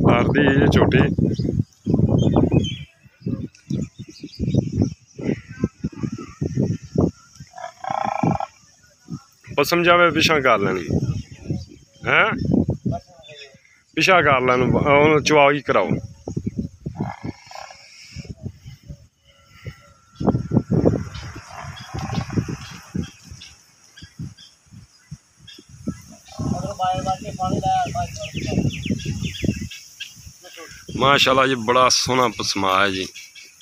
मारदी ये छोटी पसम जावे पिछा कर लैनी है पिछा कर लैन चुआई कराओ माशाल्लाह जी बड़ा सोहना पसमा है जी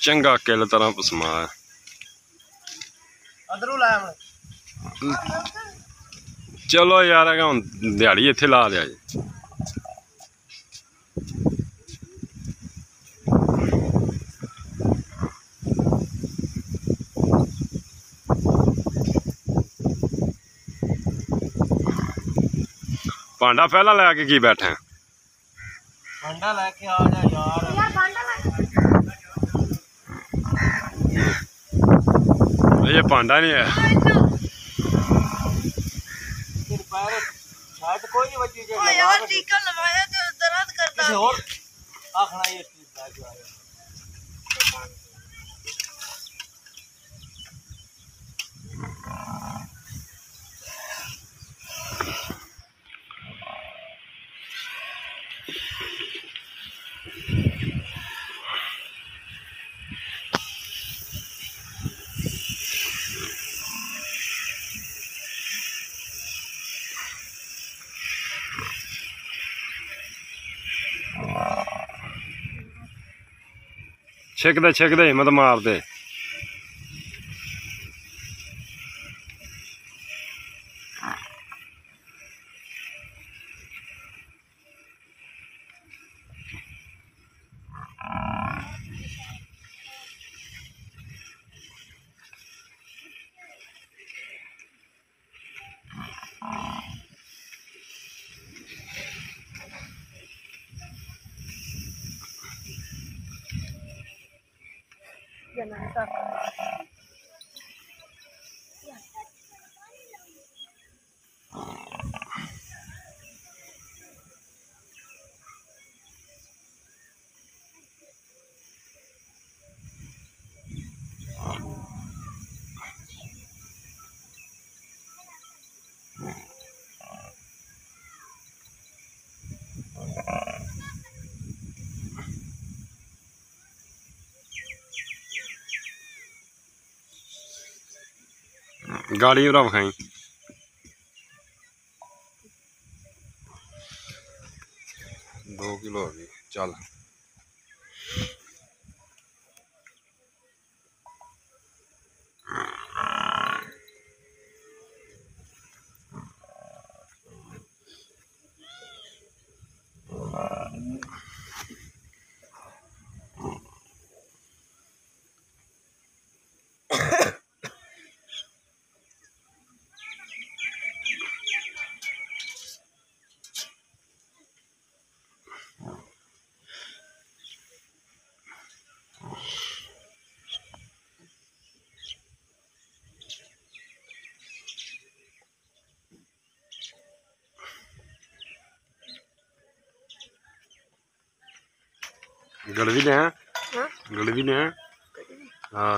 चंगा किल तरह पसमा है। चलो यार हम दिहाड़ी इत्थे ला दिया जी। भांडा पहला लैके की बैठे हैं भांडा लेके आ जा यार ये भांडा नहीं है शर्ट कोई नहीं बची ओ यार टीका लगाया तो दर्द करता किसी और आखना ये चीज लेके आया छिकदे हिम्मत मार दे गाड़ी उरा खाई 2 किलो होगी चल गड़वी ले गड़वी ले हाँ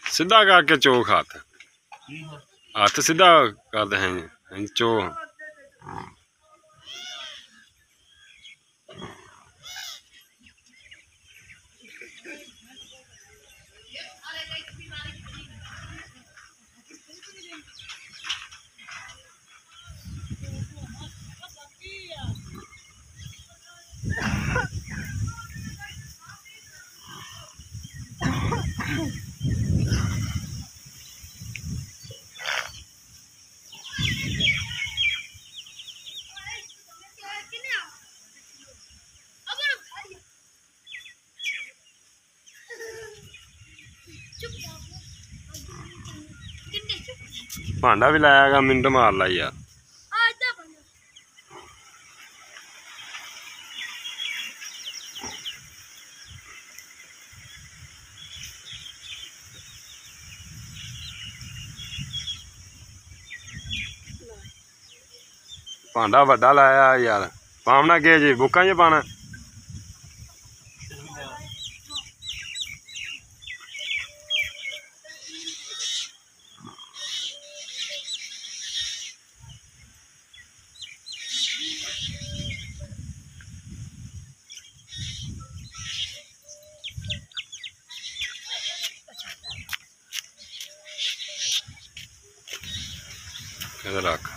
सीधा करके चोख हाथ सीधा करते हैं चो भांडा भी लाया मिनट मार ला यार ਭਾਂਡਾ ਵੱਡਾ ਲਾਇਆ ਯਾਰ। ਪਾਉਣਾ ਕੀ ਜੀ ਬੁੱਕਾਂ 'ਚ ਪਾਉਣਾ? ਇਹਦਾ ਰੱਖ।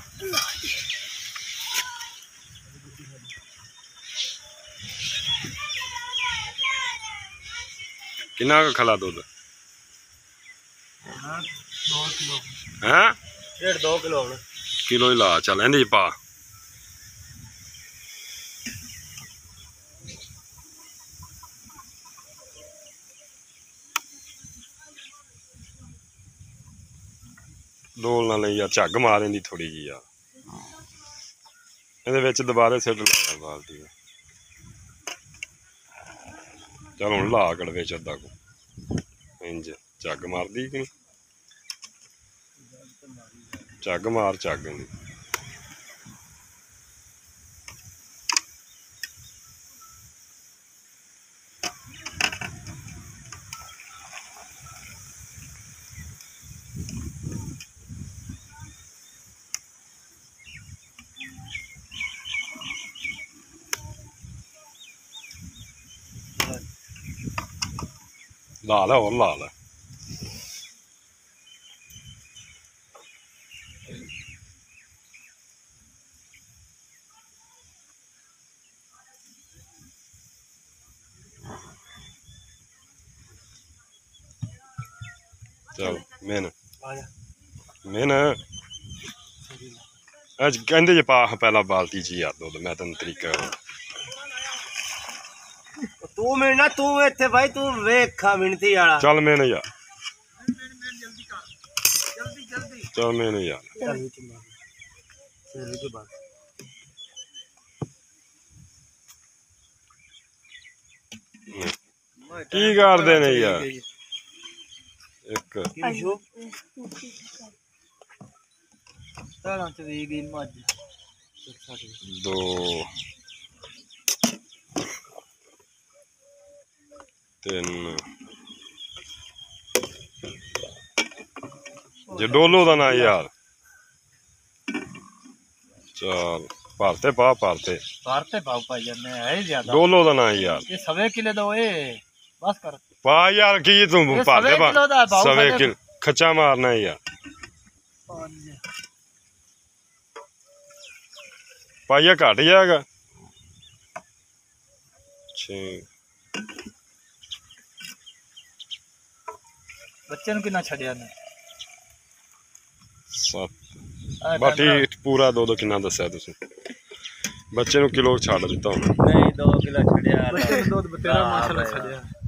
ਕਿੰਨਾ ਕੁ ਖਲਾ ਦੁੱਧ? 2 किलो ਹੈਂ? 1.5 2 किलो ਹੁਣ। ਕਿਲੋ ਹੀ ਲਾ ਚੱਲ ਇਹਦੇ 'ਚ ਪਾ। ਡੋਲ ਨਾ ਲਈ ਯਾਰ, ਝੱਗ ਮਾਰ ਦਿੰਦੀ ਥੋੜੀ ਜਿਹੀ ਯਾਰ। ਇਹਦੇ ਵਿੱਚ ਦੁਬਾਰੇ ਸਿੱਟ ਲਾਇਆ ਬਾਲਟੀ ਦਾ। ਚਲ ਹੁਣ ਲਾ ਕੜਵੇ ਚ ਅੱਧਾ ਕੁ ਇੰਜ ਝੱਗ ਮਾਰਦੀ ਕਿ ਨਹੀਂ? ਝੱਗ ਮਾਰ ਝੱਗ ਦੀ। ਲਾ ਲੈ ਹੋਰ ਲਾ ਲੈ। ਚਲ ਮਿਹਨ ਆ ਜਾ ਮਿਹਨ ਅੱਜ ਕਹਿੰਦੇ ਜੇ ਪਾ ਪਹਿਲਾਂ ਬਾਲਟੀ ਚ ਯਾਰ ਦੁੱਧ। ਮੈਂ ਤੈਨੂੰ ਤਰੀਕਾ ਤੂੰ ਮਿਲਣਾ ਤੂੰ ਇੱਥੇ ਭਾਈ ਤੂੰ ਵੇਖਾ ਮਿੰਤੀ ਵਾਲਾ। ਚੱਲ ਮਿਹਨ ਯਾਰ, ਜਲਦੀ ਕਰ ਜਲਦੀ ਜਲਦੀ। ਚੱਲ ਮਿਹਨ ਯਾਰ। ਚੱਲ ਵਿੱਚ ਮਾਰ ਫਿਰ ਕੇ ਬਾਅਦ ਕੀ ਕਰਦੇ ਨੇ ਯਾਰ? ਇੱਕ ਕਿਸ਼ੋ ਤਾਲਾਂ ਚ ਵੀ ਗਈ ਮੱਝ। 2 3 ਜੇ ਡੋਲੋ ਦਾ ਨਾ ਯਾਰ। ਚਲ ਭਰਤੇ ਪਾ ਭਰਤੇ भारते भाव पाई जाने है ज्यादा। ਡੋਲੋ ਦਾ ਨਾ ਯਾਰ। ये सवे किले दो ए बस कर। ਪਾ ਯਾਰ ਕੀ ਤੂੰ ਇਹ ਭਰਤੇ ਸਵੇ ਪਾ ਕਿਲੋ ਦਾ ਭਾਊ ਸਵੇ ਸਾਡੇ- ਕਿਲ ਖੱਚਾ ਮਾਰਨਾ ਯਾਰ। ਪਾਈਆ ਘਟ ਜਾਏਗਾ। 6 बच्चे कितना छड़िया ने 7 ਬਾਕੀ ਪੂਰਾ 2 ਕਿੰਨਾ ਦੱਸਿਆ ਤੁਸੀਂ? ਬੱਚੇ ਨੂੰ ਕਿਲੋ ਛੱਡ ਦਿੱਤਾ ਹੁਣ। नहीं 2 किलो छड़िया बच्चे दूध बतेरा माशाल्लाह छड़िया।